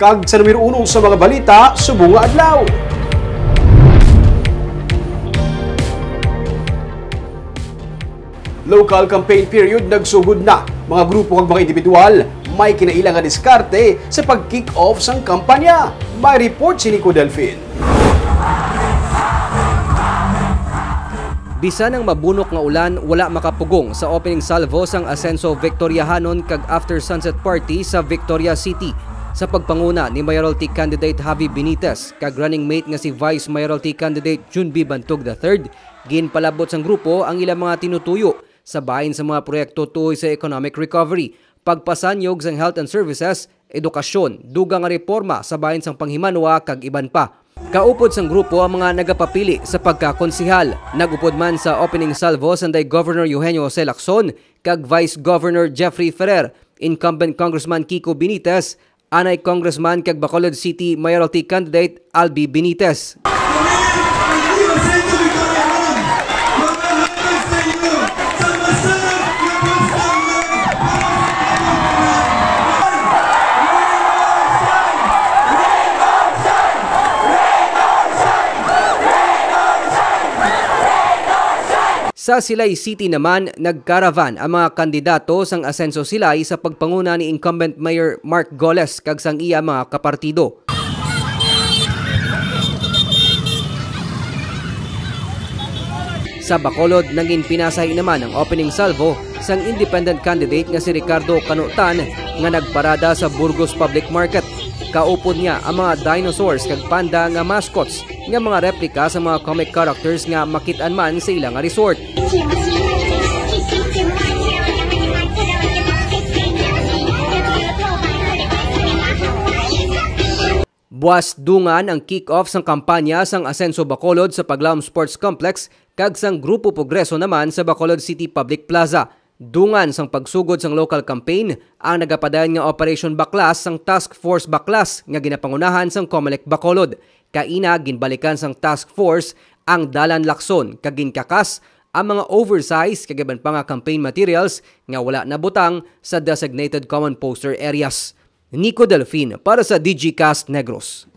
kag sa numero 1 sa mga balita subong nga adlaw. Local campaign period nagsugod na. Mga grupo kag mga individual may kinailangan diskarte sa pag-kick off sang kampanya. May report si Nico Delfin. Bisan ng mabunok nga ulan, wala makapugong sa opening salvo sang Asenso Victoriahanon kag after sunset party sa Victoria City sa pagpanguna ni Mayoralty candidate Javi Benitez kag running mate nga si Vice Mayoralty candidate Junbi Bantog III. Ginpalabot sang grupo ang ilang mga tinutuyo sa bahin sa mga proyekto tuoy sa economic recovery, pagpasanyog sang health and services, edukasyon, dugang nga reforma sa bahin sang panghimanwa kag iban pa. Kaupod sang grupo ang mga nagapapili sa pagkakonsihal. Nagupod man sa opening salvo sanday Governor Eugenio Jose Lacson kag Vice Governor Jeffrey Ferrer, incumbent Congressman Kiko Benitez, anay Congressman kag Bacolod City Mayoralty candidate Albi Benitez. Sa Silay City naman, nagkaravan ang mga kandidato sang Asenso Silay sa pagpanguna ni incumbent Mayor Mark Goles kag sang iya mga kapartido. Sa Bacolod, naging pinasay naman ang opening salvo sang independent candidate nga si Ricardo Canutan nga nagparada sa Burgos Public Market. Kaupod niya ang mga dinosaurs kag panda nga mascots nga mga replika sa mga comic characters nga makit-an man sa ilang resort. Buwas dungan ang kick-off sang kampanya sang Asenso Bacolod sa Paglaom Sports Complex kag sang Grupo Progreso naman sa Bacolod City Public Plaza. Dungan sang pagsugod sang local campaign ang nagapadayon nga Operation Baklas sang Task Force Baklas nga ginapangunahan sang Comelec Bacolod. Kaina ginbalikan sang task force ang Dalan Lacson kag ginkakas ang mga oversized kag iban pa nga campaign materials nga wala nabutang sa designated common poster areas. Nico Delfin para sa DigiCast Negros.